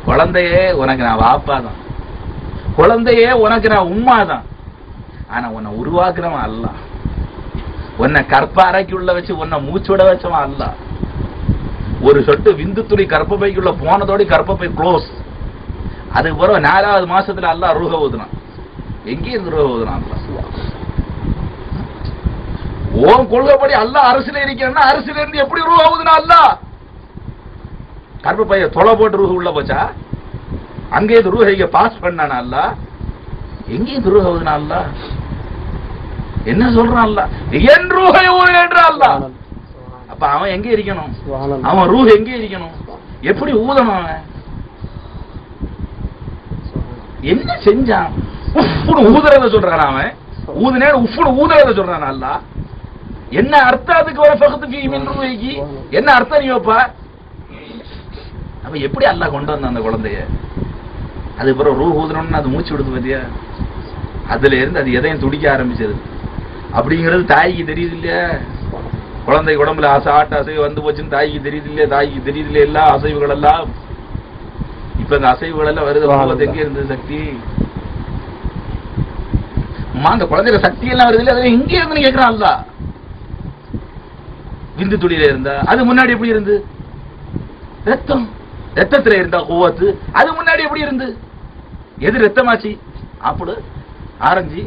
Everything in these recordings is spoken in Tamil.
குழந்தையே உனக்கு நான் வாப்பா தான், குழந்தையே உனக்கு நான் உம்மா தான். ஆனா உன்னை உருவாக்குறவன் அல்ல, உன்னை கற்பாறைக்குள்ள வச்சு உன்னை மூச்சோட வச்சவன் அல்ல. ஒரு சொட்டு விந்து துளி கற்பப்பைக்குள்ள போனதோட கற்பப்பை க்ளோஸ். அதுக்கு பிறகு 4வது மாசத்துல அல்லா ரூஹ ஊதுனான். எங்கேயும் ரூஹ ஊதுனான் அல்லா. ஓம் கொள்கைப்படி அல்லா அரசுல இருக்கிறன்னா அரசுல இருந்து எப்படி ரூஹ ஊதுனா அல்லா? கற்பப்பைய தொலை போட்டு ரூஹ உள்ள போச்சா? அங்கே ரூஹ இங்க பாஸ் பண்ணானா அல்லா? எங்கேயும் ரூஹ ஊதுனா அல்லா? என்ன சொல்றான் அல்லா? என் ரூஹை ஊது என்றான் அல்லா. அப்ப அவன் எங்க இருக்கணும்? அவன் ரூஹ் எங்க இருக்கணும்? எப்படி ஊதணும்? அவன் என்ன செஞ்சான்? உப்புனு ஊதுறத சொல்றான். அவன் ஊதுனே உப்புனு ஊதுறத சொல்றான் அல்லா. என்ன அர்த்தம் அதுக்கு? ஒரு ஃபக்து ஃபீ மின் ரூஹிகி என்ன அர்த்தம் நீ வைப்பா? அப்ப எப்படி அல்லாஹ் கொண்டு வந்தான் அந்த குழந்தைய? அது பிறகு ரூஹ் ஊதுனோன்னு அது மூச்சு விடுது பாத்தியா? அதுல இருந்து அது எதையும் துடிக்க ஆரம்பிச்சது அப்படிங்கிறது தாய்க்கு தெரியுது இல்லையா? குழந்தை உடம்புல ஆட்ட அசைவு வந்து போச்சுன்னு தாய்க்கு தெரியுது இல்லையா? தாய்க்கு தெரியுது இல்லையா எல்லா அசைவுகள் எல்லாம்? இப்ப இந்த அசைவுகள் எல்லாம் வருது. எங்க இருந்தது சக்தி? அந்த குழந்தைய சக்தி எல்லாம் வருது இல்லையா? அதுல எங்க இருந்து கேட்கிறான் அல்லா? விந்து துளியில இருந்தா அது முன்னாடி எப்படி இருந்து? ரத்தம் ரத்தத்துல இருந்தா குவத்து அது முன்னாடி எப்படி இருந்து? எது ரத்தமாச்சு? ஆப்பிள், ஆரஞ்சு,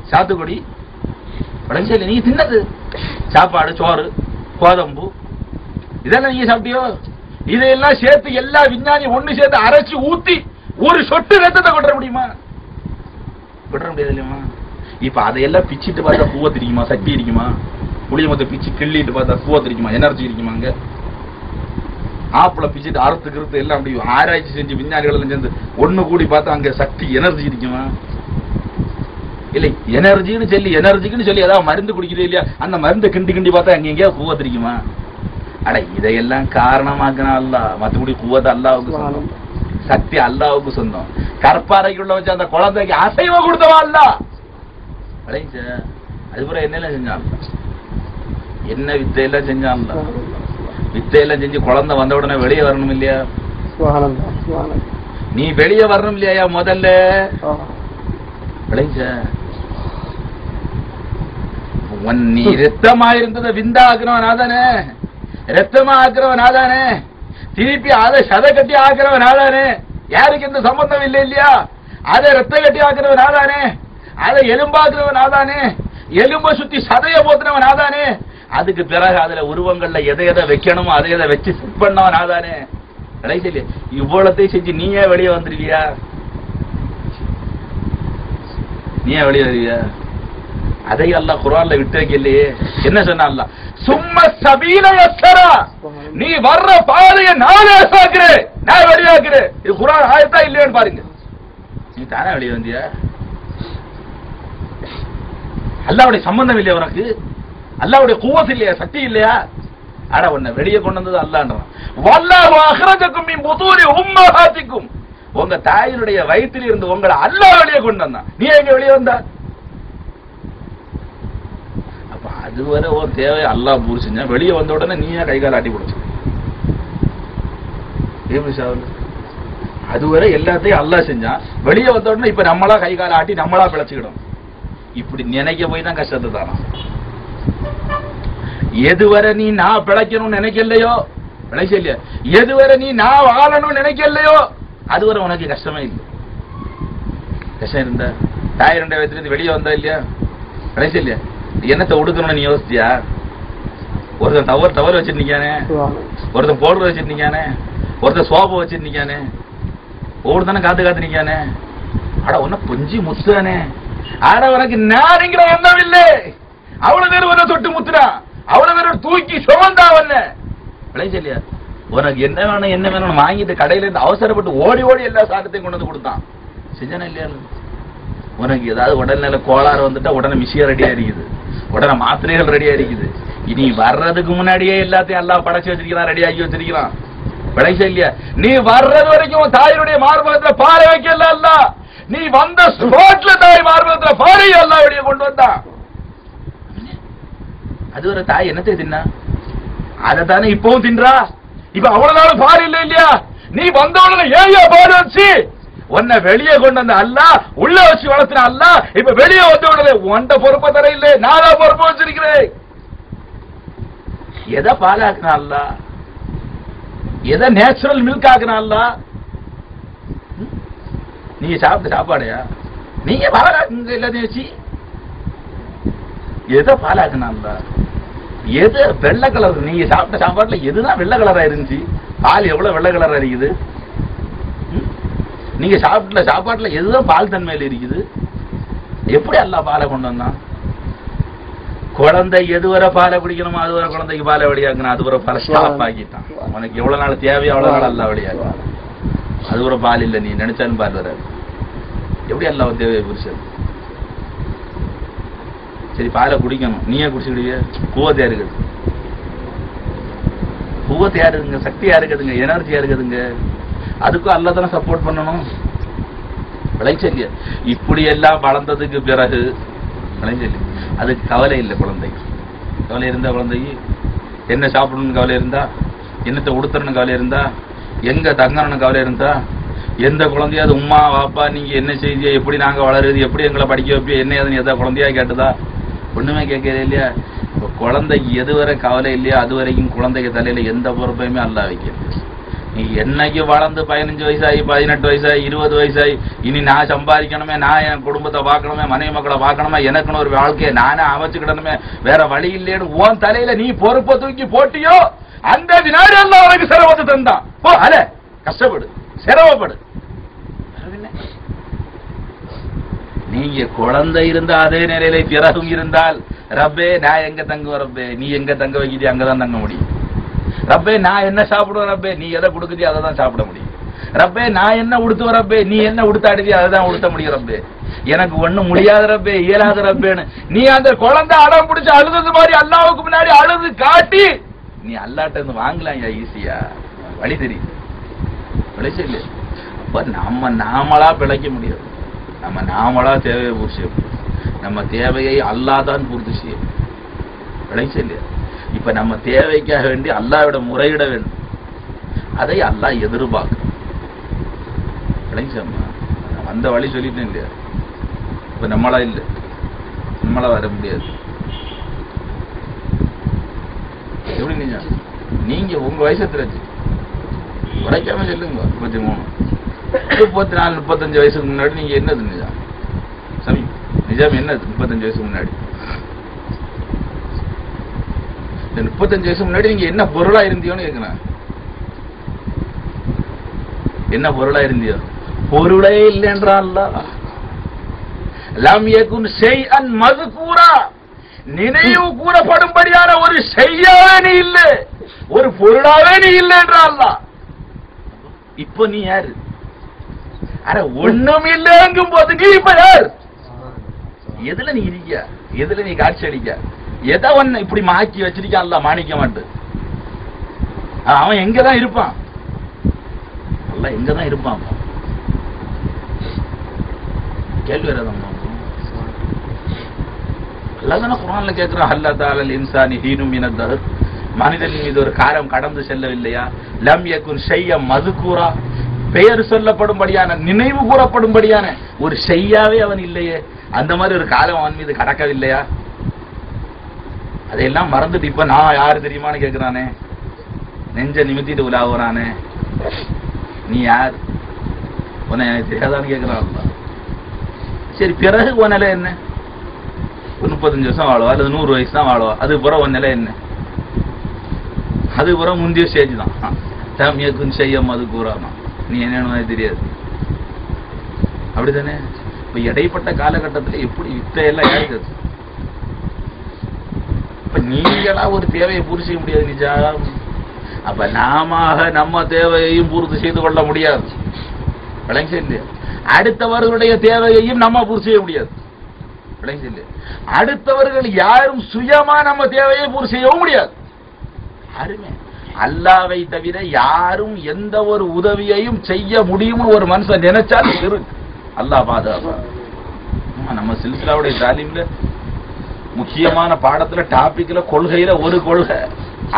சாத்துக்குடி, பழஞ்சல் நீங்க தின்னது சாப்பாடு, சோறு, கோதம்பு இதெல்லாம் நீங்க சாப்பிட்டியோ? இதையெல்லாம் சேர்த்து எல்லா விஞ்ஞானி ஒண்ணு சேர்த்து அரைச்சு ஊத்தி ஒரு சொட்டு ரத்தத்தை கொட்ட முடியுமா? கொட்ட முடியாது இல்லையா? இப்ப அதையெல்லாம் பிச்சுட்டு பார்த்தா குவத்து இருக்குமா? சக்தி இருக்குமா? புளிய மொத்த பிச்சு கிள்ளிட்டு பார்த்தா குவத்து இருக்குமா? எனர்ஜி இருக்குமா? அங்க ஆப்பிள பிச்சுட்டு அறுத்து கிறுத்து எல்லாம் அப்படி ஆராய்ச்சி செஞ்சு விஞ்ஞானிகள் எல்லாம் சேர்ந்து ஒண்ணு கூடி பார்த்தா அங்க சக்தி எனர்ஜி இருக்குமா? இல்லை. எனர்ஜின்னு சொல்லி ஏதாவது மருந்து குடிக்குது இல்லையா? அந்த மருந்தை கிண்டி கிண்டி பார்த்தா அங்க எங்கேயா குவத்து இருக்குமா? அட இதையெல்லாம் காரணமாக்குனா அல்லா. மற்றபடி குவத்து அல்லாவுக்கு சொந்தம், சக்தி அல்லாவுக்கு சொந்தம். கற்பாறைக்குள்ள வச்சு அந்த குழந்தைக்கு அசைவம் கொடுத்தவா அல்லா. அதுபுறம் என்னெல்லாம் செஞ்சான்? என்ன வித்தையெல்லாம் செஞ்சான்? வித்தையெல்லாம் செஞ்சு குழந்தை வந்த உடனே வெளியே வரணும் இல்லையா? நீ வெளியே வரணும் இல்லையா? முதல்ல நீ ரத்தமா இருந்ததை விந்தா ஆக்குறவன் ஆதானே, ரத்தமா ஆக்குறவன் ஆதானே, திருப்பி அதை சத கட்டி ஆக்குறவன் ஆதானே. யாருக்கு எந்த சம்பந்தம் இல்லை இல்லையா? அதை ரத்த கட்டி ஆக்குறவன் ஆதானே, அதை எலும்பாக்குறவன் ஆதானே, எலும்ப சுத்தி சதைய போத்துனவன் ஆதானே. அதுக்கு பிறகு அதுல உருவங்கள்ல எதை எதை வைக்கணுமோ அதை எதை வச்சு செட் பண்ணவன் ஆதானே. இவ்வளத்தையும் செஞ்சு நீயே வெளியே வந்துருவியா? நீயே வெளியே வருவியா? அதை அல்லாஹ் குர்ஆன்ல விட்டு வைக்கலையே. என்ன சொன்னா அல்லாஹ்? சும்ம சபீல யஸ்ஸரா, நீ வர்ற பாதையை நான் லேசாக்குறேன், நான் வெளியாக்குறேன். இது குர்ஆன் ஆயத்தா இல்லையான்னு பாருங்க. நீ தானே வெளியே வந்தியா? அல்லாஹ்வுடைய சம்பந்தம் இல்லையா உனக்கு? அல்லாஹ்வுடைய குவத் இல்லையா? சக்தி இல்லையா? அட உன்னை வெளியே கொண்டு வந்தது அல்லாஹ்ன்றான். வல்லாஹு அக்ரஜக்கும் மின் புதூரி உம்மஹாத்திக்கும், உங்க தாயினுடைய வயிற்றில் இருந்து உங்களை அல்லாஹ் வெளியே கொண்டு வந்தான். நீ எங்க வெளியே வந்தா? அப்ப அதுவரை ஒரு தேவை அல்லாஹ் பூர்த்தி செஞ்சா. வெளியே வந்த உடனே நீயா கை கால் ஆட்டி போடுச்சு. அதுவரை எல்லாத்தையும் அல்லாஹ் செஞ்சான். வெளியே வந்த உடனே இப்ப நம்மளா கை கால் ஆட்டி நம்மளா பிழைச்சுக்கிடும். இப்படி நினைக்க போய் தான் கஷ்டத்தை தானா. எதுவரை நீ நான் பிழைக்கணும்னு நினைக்கலையோ, பிழைக்கலையா? எதுவரை நீ நான் வாழணும்னு நினைக்கலையோ அதுவரை உனக்கு கஷ்டமே இல்லை. கஷ்டம் இருந்தா தாய் 2 வயசுல வெளியே வந்தா இல்லையா? பிழைச்ச இல்லையா? என்னத்தை உடுக்கணும்னு நீ யோசிச்சியா? ஒருத்தன் தவறு வச்சிருந்தீங்கானே, ஒருத்தன் பவுடர் வச்சிருந்தீங்கானே, ஒருத்தன் சோப்பை வச்சிருந்தீங்கானே, ஒவ்வொருத்தானே காத்து நிக்கானே. அட உன்ன பொஞ்சி முத்துறானே. ஆட உனக்கு நானுங்கிற எண்ணம் இல்லை. அவ்வளவு பேர் உன்னை தொட்டு முத்துறான், அவ்வளவு பேர் தூக்கி சுமந்தாவல்ல. விளைச்சல்லையா? உனக்கு என்ன வேணும் என்ன வேணும்னு வாங்கிட்டு கடையில இருந்து அவசரப்பட்டு ஓடி ஓடி எல்லா சாதத்தையும் கொண்டு வந்து கொடுத்தான். செஞ்சானே இல்லையா? உனக்கு ஏதாவது உடல்நிலை கோளாறு வந்துட்டா உடனே மிஷின் ரெடியா இருக்குது, உடனே மாத்திரைகள் ரெடியா இருக்குது. இனி வர்றதுக்கு முன்னாடியே எல்லாத்தையும் எல்லாம் படைச்சு வச்சிருக்கிறான், ரெடி ஆக்கி வச்சிருக்கிறான். விளைச்ச இல்லையா? நீ வர்றது வரைக்கும் தாயினுடைய மார்பகத்துல பாறை வைக்கல அல்ல, நீ வந்த ஸ்பாட்ல தாய் மார்பகத்துல பாறை எல்லாம் வெளியே கொண்டு வந்தான். அது ஒரு தாய் என்னத்தை தின்னா? அதை தானே இப்பவும் தின்றா. இப்ப அவ்வளவு நாள் பாரு இல்ல இல்லையா? நீ வந்தவன ஏயா பாடு வச்சு உன்னை வெளியே கொண்டு வந்த அல்லாஹ் உள்ள வச்சு வளர்த்தின அல்லாஹ் இப்ப வெளியே வந்த உடனே உன்ட பொறுப்பை தர இல்லை, நானா பொறுப்பை வச்சிருக்கிறேன். எதை பாலாக்குனா அல்லாஹ், எதை நேச்சுரல் மில்க் ஆக்குனா அல்லாஹ்? நீங்க சாப்பிட்ட சாப்பாடையா நீங்க பாலாக்குங்க எல்லாத்தையும் வச்சு? எதை பாலாக்குனா அல்லாஹ்? எது வெள்ளை கலர்? நீங்க சாப்பிட்ட சாப்பாட்டுல எதுதான் வெள்ளை கலரா இருந்துச்சு? பால் எவ்வளவு வெள்ளை கலரா இருக்குது? நீங்க சாப்பிட்ட சாப்பாட்டுல எதுதான் பால் தன்மையில இருக்குது? எப்படி அல்லாஹ் பாலை கொண்டு வந்தான்? குழந்தை எதுவரை பாலை குடிக்கணுமோ அதுவரை குழந்தைக்கு பாலை வழியாக்கணும், அதுவரை பாலை ஸ்டாப் ஆக்கிட்டான். உனக்கு எவ்வளவு நாள் தேவையோ அவ்வளவு நாள் அல்லாஹ் வழியாக்குவான். அதுவரை பால் இல்லை, நீ நினைச்சாலும் பால் வராது. எப்படி அல்லாஹ் தேவையை புரிச்சது? சரி பாலை குடிக்கணும், நீயே குடிச்சுக்கிடுவிய? குவத்தை யாருக்குது? குவத்தை யாருக்குதுங்க? சக்தி யாருக்குதுங்க? எனர்ஜி யாருக்குதுங்க? அதுக்கும் அல்லாஹ் தானே சப்போர்ட் பண்ணணும். விளைச்சல் இப்படி எல்லாம் வளர்ந்ததுக்கு பிறகு விளைச்சல் அதுக்கு கவலை இல்லை. குழந்தைக்கு கவலை இருந்தா, குழந்தைக்கு என்ன சாப்பிடணும்னு கவலை இருந்தா, என்னத்தை உடுத்தணும்னு கவலை இருந்தா, எங்க தங்கணும்னு கவலை இருந்தா, எந்த குழந்தையாவது உம்மா வாப்பா நீங்க என்ன செய்தியா, எப்படி நாங்க வளருது, எப்படி எங்களை படிக்க வைப்பிய, என்ன ஏதுன்னு எதாவது குழந்தையா கேட்டுதா? ஒண்ணுமே கேட்கறது இல்லையா? இப்போ குழந்தைக்கு எதுவரை கவலை இல்லையா அது வரைக்கும் குழந்தைக்கு தலையில எந்த பொறுப்பையுமே அல்லாஹ் வைக்கிறது. நீ என்னைக்கு வளர்ந்து 15 வயசாகி 18 வயசாகி 20 வயசாகி இனி நான் சம்பாதிக்கணுமே, நான் என் குடும்பத்தை பார்க்கணுமே, மனைவி மக்களை பார்க்கணுமே, எனக்குன்னு ஒரு வாழ்க்கையை நானே அமைச்சுக்கிடணுமே, வேற வழி இல்லைன்னு உன் தலையில நீ பொறுப்பை தூக்கி போட்டியோ அந்த வினாடி அல்லாஹ் உனக்கு சிரமத்தை தந்தான். போ அல கஷ்டப்படு, சிரமப்படு. நீங்க குழந்தை இருந்தா அதே நிலையில பிறகும் இருந்தால், ரப்பே நான் எங்க தங்குவேன், ரப்பே நீ எங்க தங்க வைக்கிறியா அங்கதான் தங்க முடியும். ரப்பே நான் என்ன சாப்பிடுவேன், ரப்பே நீ எதை கொடுக்குறியோ அதை தான் சாப்பிட முடியும். ரப்பே நான் என்ன உடுத்துவேன், ரப்பே நீ என்ன உடுத்தாடுவியோ அதை தான் உடுத்த முடியும். ரப்பே எனக்கு ஒண்ணும் முடியாத ரப்பே, இயலாத ரப்பேன்னு நீ அந்த குழந்தை அடம் பிடிச்சு அழுது மாதிரி அல்லாவுக்கு முன்னாடி அழுது காட்டி நீ அல்லாட்ட இருந்து வாங்கலாம். ஈஸியா வழி தெரியும், விளைச்சல். அப்ப நாமளா பிழைக்க முடியாது. நாமளா தேவையை பூர்த்தி செய்ய, நம்ம தேவையை அல்லாஹ் தான் பூர்த்தி செய்யும். விளைச்சல். இப்ப நம்ம தேவைக்காக வேண்டி அல்லாஹ்விட முறையிட வேண்டும். அதை அல்லாஹ் எதிர்பார்க்க. விளைச்சல் அந்த வழி சொல்லிட்டேன் இல்லையா? இப்ப நம்மளா இல்லை, நம்மளா வர முடியாது. எப்படி நீங்க உங்க வயசை தெரிஞ்சு உடைக்காம சொல்லுங்க. 33 34 35 வயசுக்கு முன்னாடி நீங்க என்னது நிஜாம்? நிஜாம் என்னது? 35 வயசுக்கு முன்னாடி 35 வயசுக்கு முன்னாடி நீங்க என்ன பொருளா இருந்தியோன்னு கேட்கணும். என்ன பொருளா இருந்தியோ? பொருளே இல்லைன்றான். லம் யகுன் ஷைஅன் மذ்கூரா, நினைவு கூறப்படும்படியான ஒரு ஷையாவே நீ இல்லை, ஒரு பொருளாவே நீ இல்லைன்றான். இப்போ நீ யாரு? அட ஒண்ணும் இல்லைங்கும் போது நீ இப்ப யார்? எதுல நீ இருக்க? எதுல நீ காட்சி அடிக்க? எதை ஒன்னு இப்படி மாக்கி வச்சிருக்கான்ல மாணிக்க மாட்டேன். அவன் எங்கதான் இருப்பான்? அல்ல எங்கதான் இருப்பான்? கேள்வி வராதம்மா. அல்லாஹ் குர்ஆன்ல கேட்கிறான், அல்லா தஆலல் இன்சானி ஹீனும் மினத் தஹர், மனிதனின் மீது ஒரு காலம் கடந்து செல்லவில்லையா? லம் யகுன் ஷைஅன் மذ்கூரா, பெயர் சொல்லப்படும்படியான நினைவு கூறப்படும்படியான ஒரு ஷையாவே அவன் இல்லையே. அந்த மாதிரி ஒரு காலம் அவன் மீது கடக்கவில்லையா? அதையெல்லாம் மறந்துட்டு இப்ப நான் யாரு தெரியுமான்னு கேட்கிறானே, நெஞ்ச நிமித்திட்டு உலாவுறானே. நீ யார்? உன்னை எனக்கு தெரியாதான்னு கேட்கிறான். சரி பிறகு உன் நிலை என்ன? 35 வருஷம் வாழுவா அல்லது 100 வயசு தான் வாழுவா, அது பிறகு உன் நிலை என்ன? அது பிறகு முந்தைய ஸ்டேஜ் தான். லம் யகுன் ஷைஅன் மذ்கூரா, நீ என்னன்னு தெரியாது. அப்படித்தானே? இப்ப இடைப்பட்ட காலகட்டத்தில் எப்படி வித்தையெல்லாம் யாருக்குது? இப்ப நீங்களா ஒரு தேவையை பூர்த்தி செய்ய முடியாது நிஜம். அப்ப நாம நம்ம தேவையையும் பூர்த்தி செய்து கொள்ள முடியாது. விளங்கி அடுத்தவர்களுடைய தேவையையும் நம்ம பூர்த்தி செய்ய முடியாது. விளங்கி அடுத்தவர்கள் யாரும் சுயமா நம்ம தேவையை பூர்த்தி செய்யவும் முடியாது. யாருமே அல்லாஹ்வை தவிர யாரும் எந்த ஒரு உதவியையும் செய்ய முடியும்னு ஒரு மனுஷன் நினைச்சாலும் இருக்கு. அல்லாஹ் பாதுகாப்பான். நம்ம சில்சிலாவுடைய தாலீம்ல முக்கியமான பாடத்துல டாபிக்ல கொள்கையில ஒரு கொள்கை,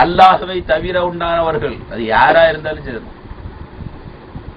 அல்லாஹ்வை தவிர உண்டானவர்கள் அது யாரா இருந்தாலும் சரி